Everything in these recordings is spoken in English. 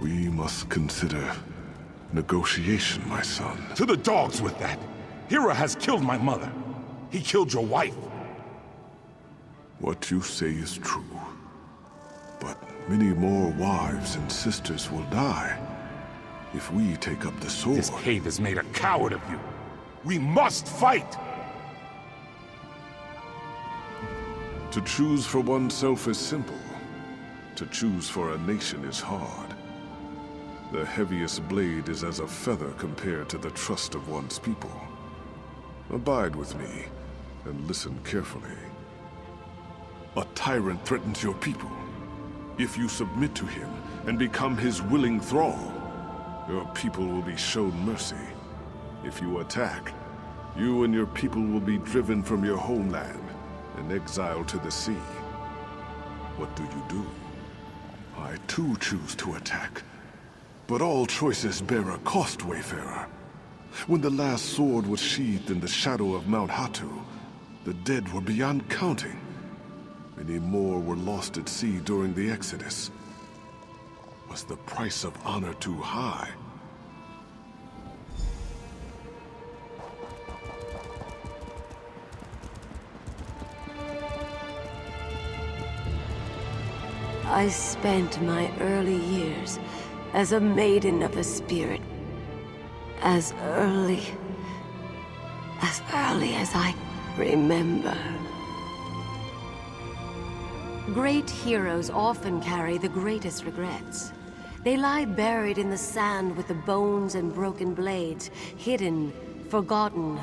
We must consider negotiation, my son. To the dogs with that! Hira has killed my mother. He killed your wife. What you say is true. But many more wives and sisters will die if we take up the sword. This cave has made a coward of you. We must fight! To choose for oneself is simple. To choose for a nation is hard. The heaviest blade is as a feather compared to the trust of one's people. Abide with me, and listen carefully. A tyrant threatens your people. If you submit to him and become his willing thrall, your people will be shown mercy. If you attack, you and your people will be driven from your homeland and exiled to the sea. What do? I too choose to attack. But all choices bear a cost, Wayfarer. When the last sword was sheathed in the shadow of Mount Hatu, the dead were beyond counting. Many more were lost at sea during the Exodus. Was the price of honor too high? I spent my early years as a maiden of the spirit. As early as I remember. Great heroes often carry the greatest regrets. They lie buried in the sand with the bones and broken blades, hidden, forgotten.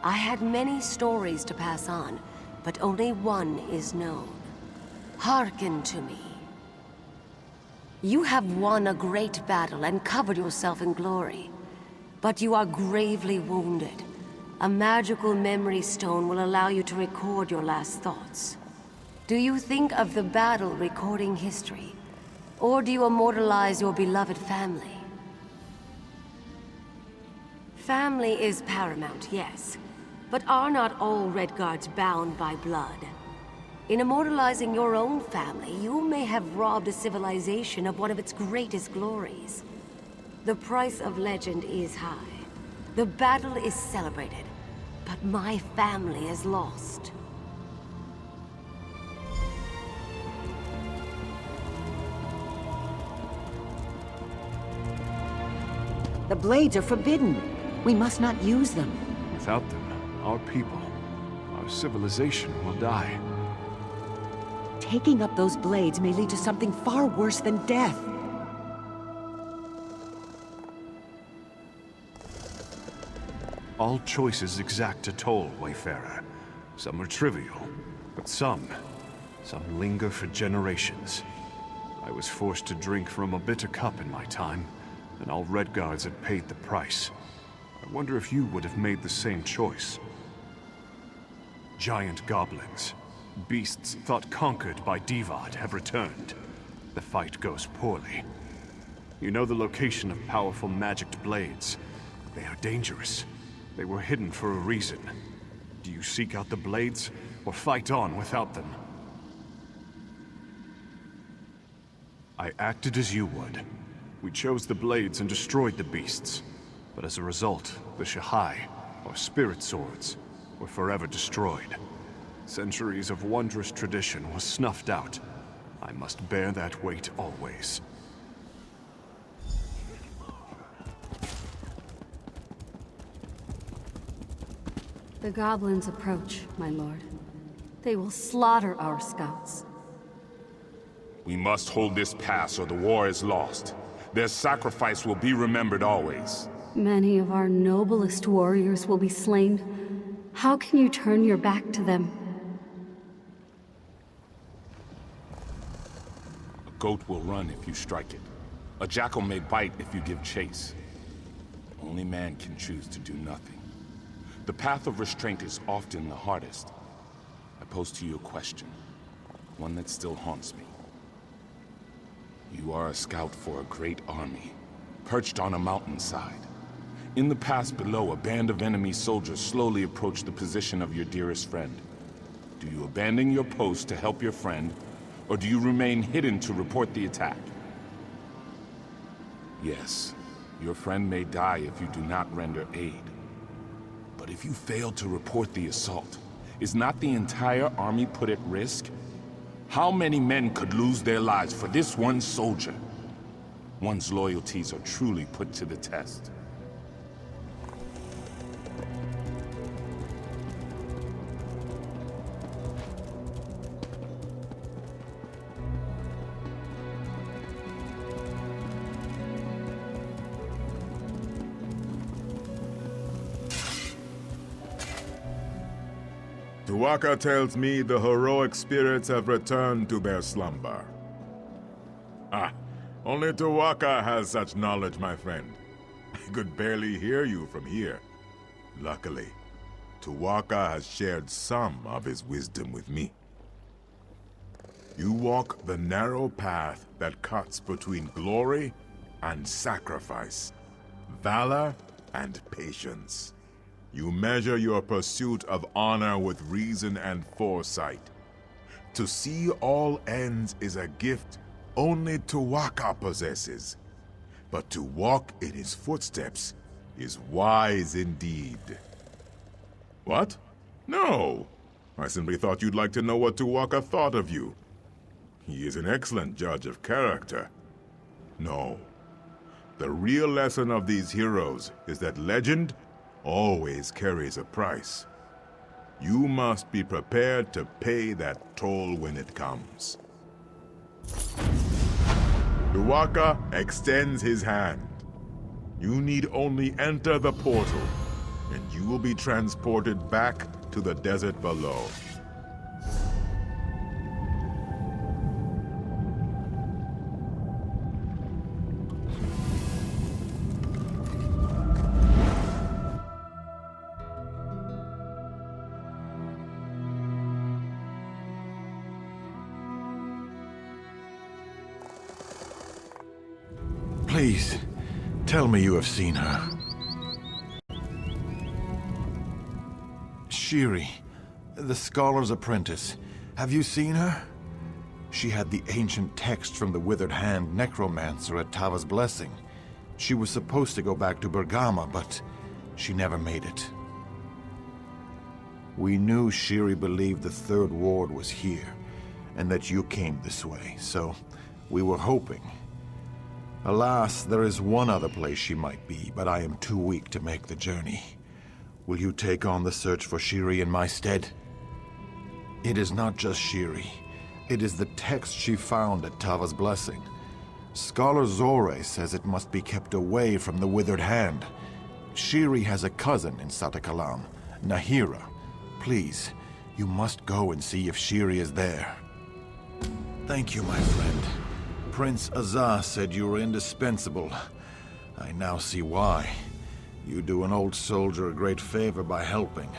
I had many stories to pass on, but only one is known. Hearken to me. You have won a great battle and covered yourself in glory. But you are gravely wounded. A magical memory stone will allow you to record your last thoughts. Do you think of the battle recording history? Or do you immortalize your beloved family? Family is paramount, yes. But are not all Redguards bound by blood? In immortalizing your own family, you may have robbed a civilization of one of its greatest glories. The price of legend is high. The battle is celebrated, but my family is lost. The blades are forbidden. We must not use them. Without them, our people, our civilization will die. Taking up those blades may lead to something far worse than death. All choices exact a toll, Wayfarer. Some are trivial, but some linger for generations. I was forced to drink from a bitter cup in my time, and all Redguards had paid the price. I wonder if you would have made the same choice. Giant goblins, beasts thought conquered by Divad, have returned. The fight goes poorly. You know the location of powerful magicked blades. They are dangerous. They were hidden for a reason. Do you seek out the blades, or fight on without them? I acted as you would. We chose the blades and destroyed the beasts. But as a result, the Shahai, or spirit swords, were forever destroyed. Centuries of wondrous tradition was snuffed out. I must bear that weight always. The goblins approach, my lord. They will slaughter our scouts. We must hold this pass or the war is lost. Their sacrifice will be remembered always. Many of our noblest warriors will be slain. How can you turn your back to them? A goat will run if you strike it. A jackal may bite if you give chase. Only man can choose to do nothing. The path of restraint is often the hardest. I pose to you a question, one that still haunts me. You are a scout for a great army, perched on a mountainside. In the pass below, a band of enemy soldiers slowly approach the position of your dearest friend. Do you abandon your post to help your friend, or do you remain hidden to report the attack? Yes, your friend may die if you do not render aid. But if you fail to report the assault, is not the entire army put at risk? How many men could lose their lives for this one soldier? One's loyalties are truly put to the test. Tuwaka tells me the heroic spirits have returned to their slumber. Ah, only Tuwaka has such knowledge, my friend. I could barely hear you from here. Luckily, Tuwaka has shared some of his wisdom with me. You walk the narrow path that cuts between glory and sacrifice, valor and patience. You measure your pursuit of honor with reason and foresight. To see all ends is a gift only Tuwaka possesses. But to walk in his footsteps is wise indeed. What? No! I simply thought you'd like to know what Tuwaka thought of you. He is an excellent judge of character. No. The real lesson of these heroes is that legend always carries a price. You must be prepared to pay that toll when it comes. Tuwaka extends his hand. You need only enter the portal, and you will be transported back to the desert below. Please, tell me you have seen her. Shiri, the scholar's apprentice. Have you seen her? She had the ancient text from the Withered Hand necromancer at Tava's Blessing. She was supposed to go back to Bergama, but she never made it. We knew Shiri believed the Third Ward was here, and that you came this way, so we were hoping. Alas, there is one other place she might be, but I am too weak to make the journey. Will you take on the search for Shiri in my stead? It is not just Shiri. It is the text she found at Tava's Blessing. Scholar Zore says it must be kept away from the Withered Hand. Shiri has a cousin in Satakalam, Nahira. Please, you must go and see if Shiri is there. Thank you, my friend. Prince Azah said you were indispensable. I now see why. You do an old soldier a great favor by helping.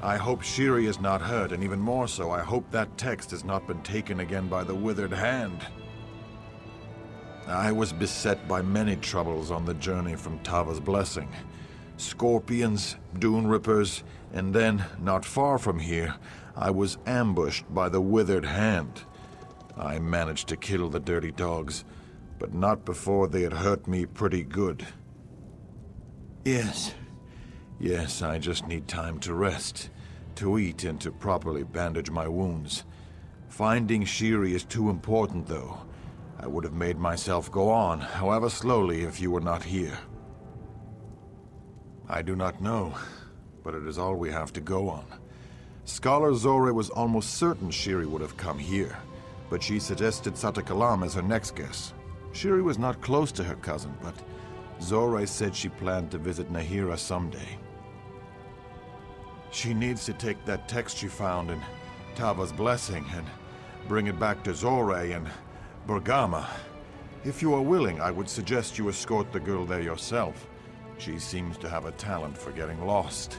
I hope Shiri is not hurt, and even more so, I hope that text has not been taken again by the Withered Hand. I was beset by many troubles on the journey from Tava's Blessing. Scorpions, Dune Rippers, and then, not far from here, I was ambushed by the Withered Hand. I managed to kill the dirty dogs, but not before they had hurt me pretty good. Yes, I just need time to rest, to eat, and to properly bandage my wounds. Finding Shiri is too important, though. I would have made myself go on, however slowly, if you were not here. I do not know, but it is all we have to go on. Scholar Zore was almost certain Shiri would have come here, but she suggested Satakalam as her next guess. Shiri was not close to her cousin, but Zore said she planned to visit Nahira someday. She needs to take that text she found in Tava's Blessing and bring it back to Zore and Bergama. If you are willing, I would suggest you escort the girl there yourself. She seems to have a talent for getting lost.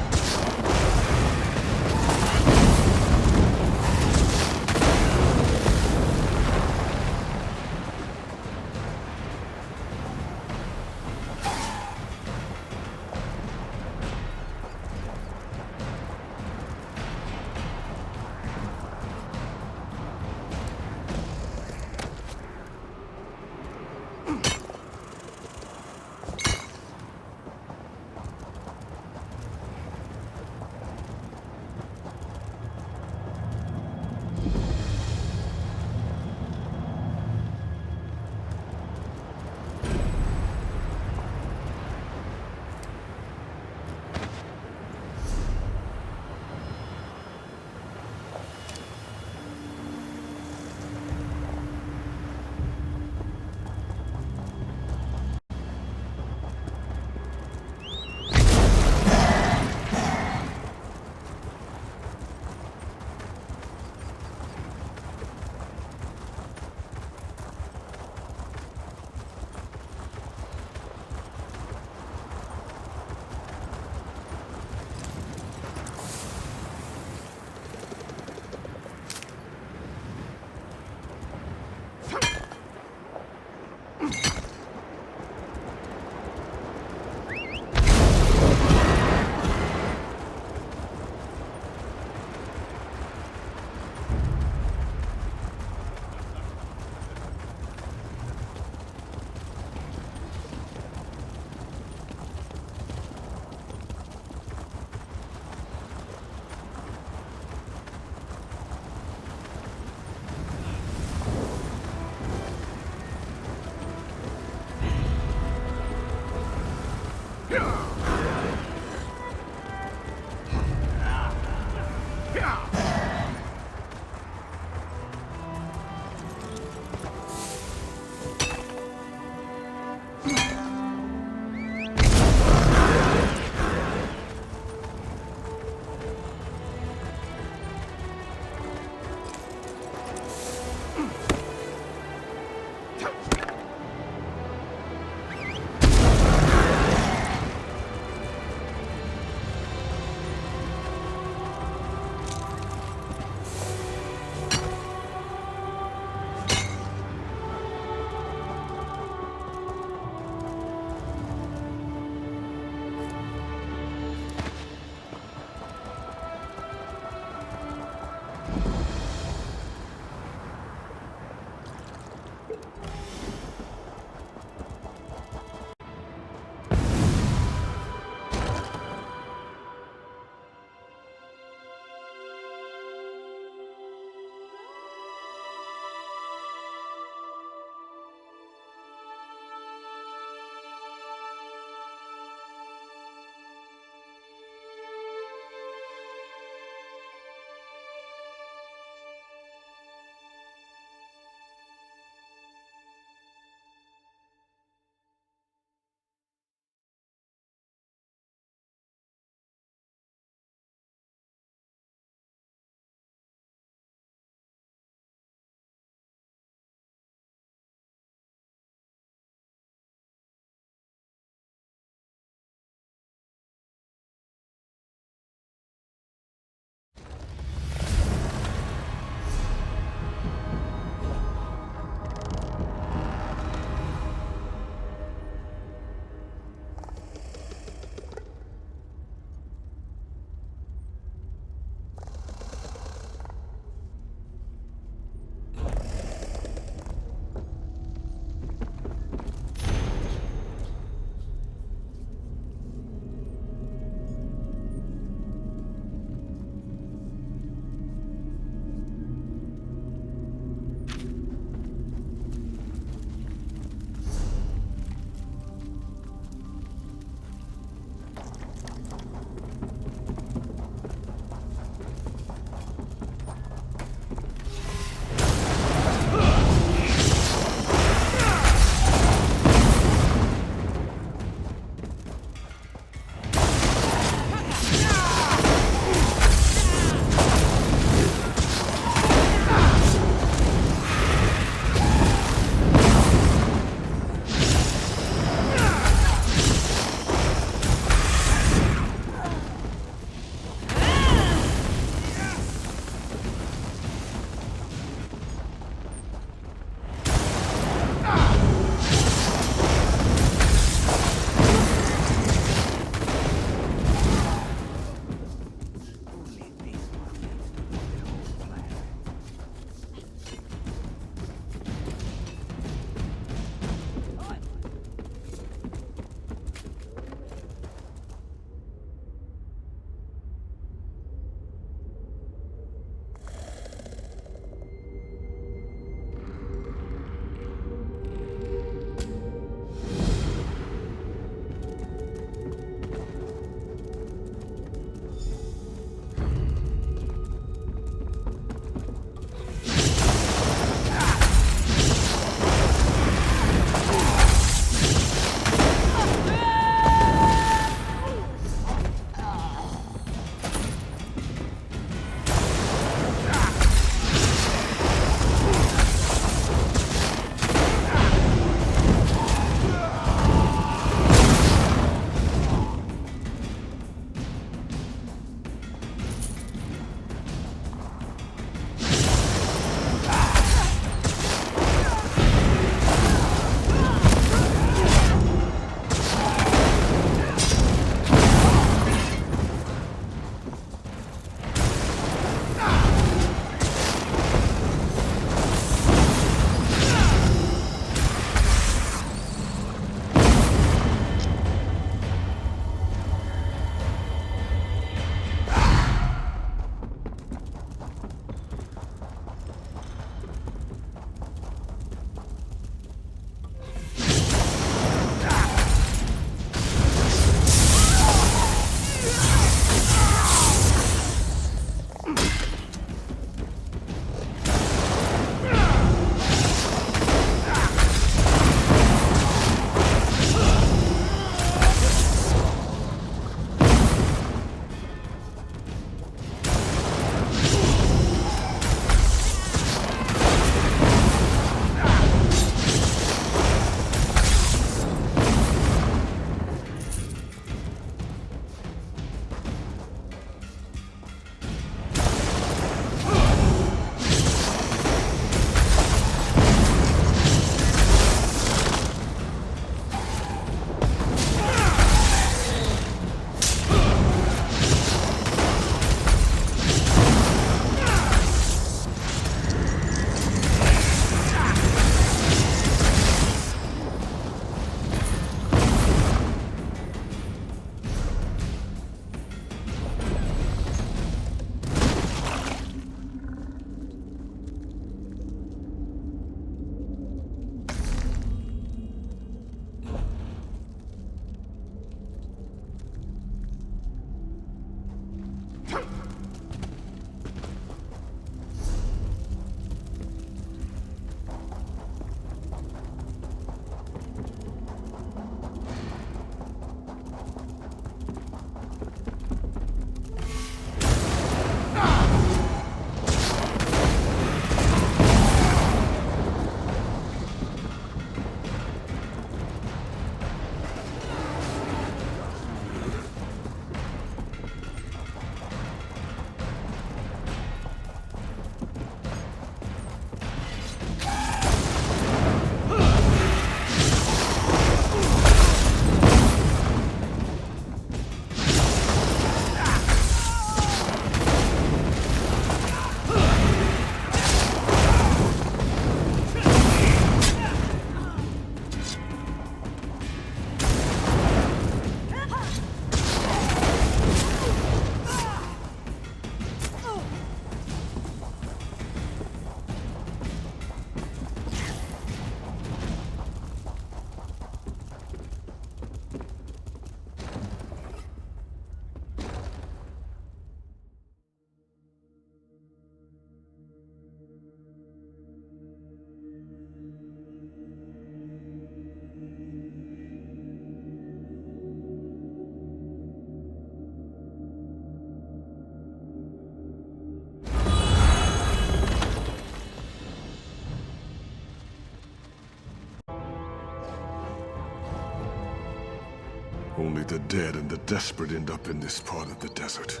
Only the dead and the desperate end up in this part of the desert.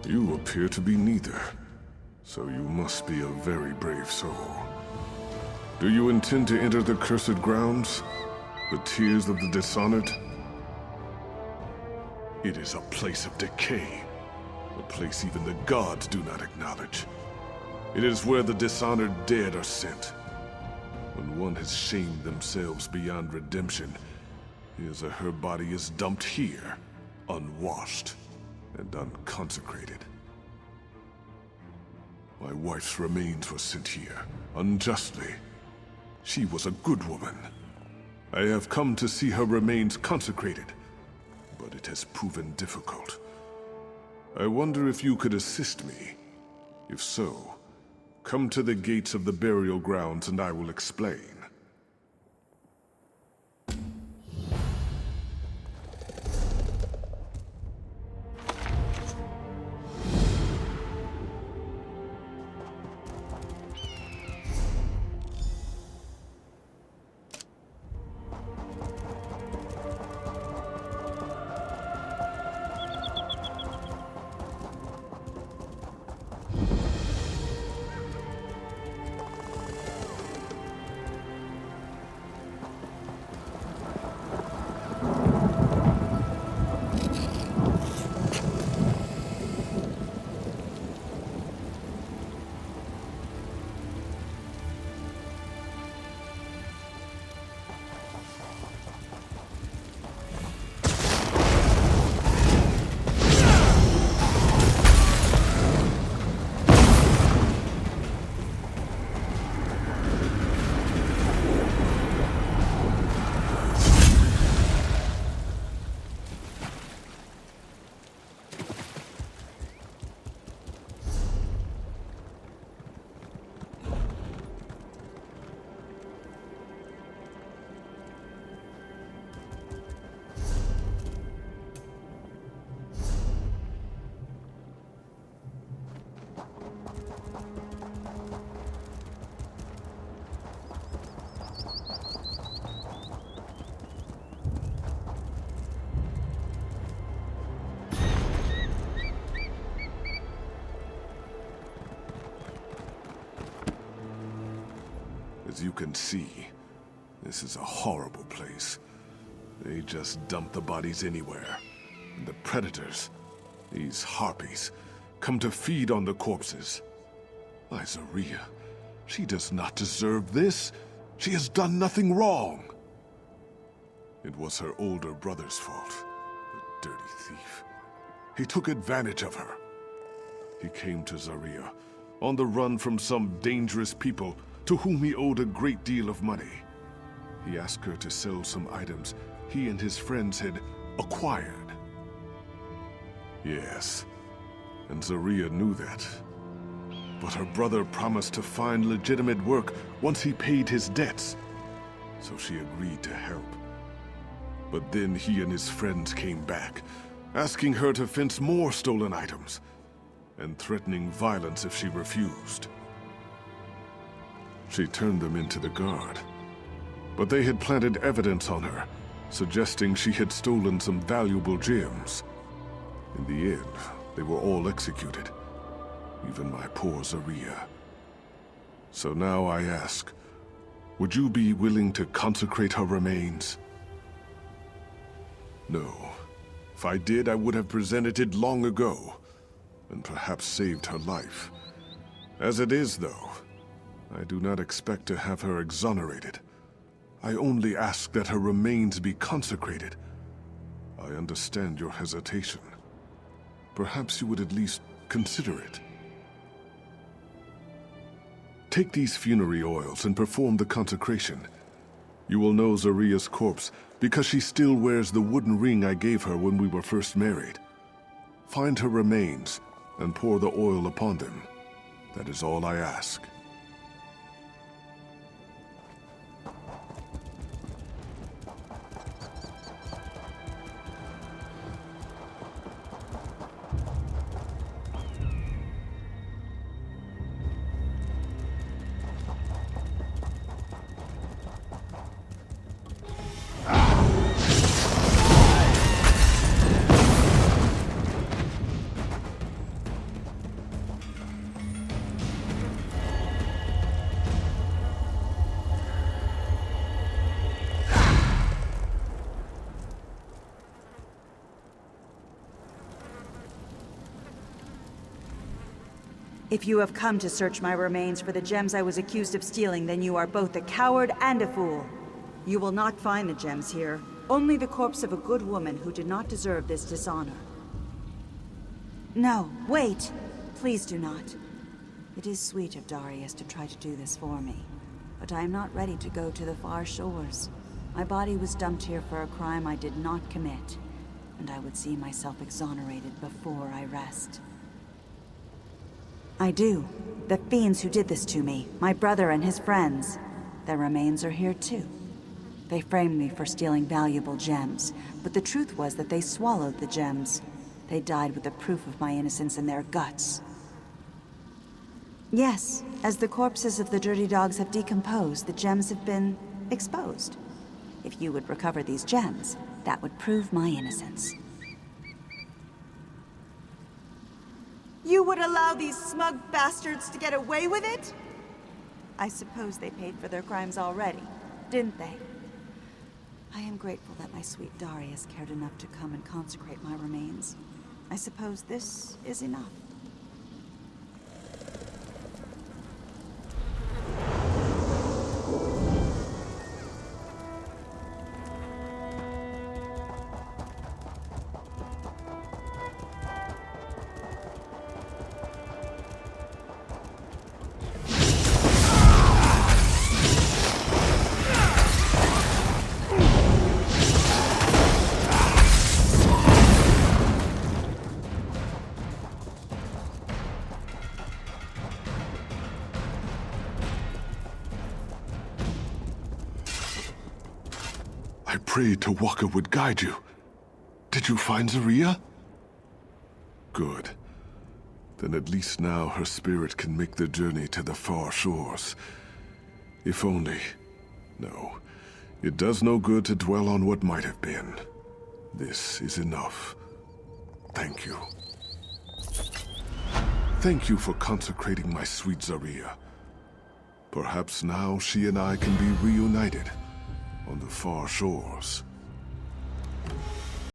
You appear to be neither, so you must be a very brave soul. Do you intend to enter the cursed grounds? The tears of the dishonored? It is a place of decay, a place even the gods do not acknowledge. It is where the dishonored dead are sent. When one has shamed themselves beyond redemption, his or her body is dumped here, unwashed and unconsecrated. My wife's remains were sent here, unjustly. She was a good woman. I have come to see her remains consecrated, but it has proven difficult. I wonder if you could assist me. If so, come to the gates of the burial grounds and I will explain. As you can see, this is a horrible place. They just dump the bodies anywhere. And the predators, these harpies, come to feed on the corpses. Zaria, she does not deserve this. She has done nothing wrong. It was her older brother's fault, the dirty thief. He took advantage of her. He came to Zaria, on the run from some dangerous people to whom he owed a great deal of money. He asked her to sell some items he and his friends had acquired. Yes, and Zaria knew that. But her brother promised to find legitimate work once he paid his debts, so she agreed to help. But then he and his friends came back, asking her to fence more stolen items, and threatening violence if she refused. She turned them into the guard, but they had planted evidence on her, suggesting she had stolen some valuable gems. In the end, they were all executed, even my poor Zaria. So now I ask, would you be willing to consecrate her remains? No. If I did, I would have presented it long ago, and perhaps saved her life. As it is, though, I do not expect to have her exonerated. I only ask that her remains be consecrated. I understand your hesitation. Perhaps you would at least consider it. Take these funerary oils and perform the consecration. You will know Zaria's corpse because she still wears the wooden ring I gave her when we were first married. Find her remains and pour the oil upon them. That is all I ask. If you have come to search my remains for the gems I was accused of stealing, then you are both a coward and a fool. You will not find the gems here. Only the corpse of a good woman who did not deserve this dishonor. No, wait! Please do not. It is sweet of Darius to try to do this for me, but I am not ready to go to the far shores. My body was dumped here for a crime I did not commit, and I would see myself exonerated before I rest. I do. The fiends who did this to me, my brother and his friends, their remains are here too. They framed me for stealing valuable gems, but the truth was that they swallowed the gems. They died with the proof of my innocence in their guts. Yes, as the corpses of the dirty dogs have decomposed, the gems have been exposed. If you would recover these gems, that would prove my innocence. You would allow these smug bastards to get away with it? I suppose they paid for their crimes already, didn't they? I am grateful that my sweet Darius cared enough to come and consecrate my remains. I suppose this is enough. I prayed Tawaka would guide you. Did you find Zaria? Good. Then at least now her spirit can make the journey to the far shores. If only... No. It does no good to dwell on what might have been. This is enough. Thank you. Thank you for consecrating my sweet Zaria. Perhaps now she and I can be reunited on the far shores.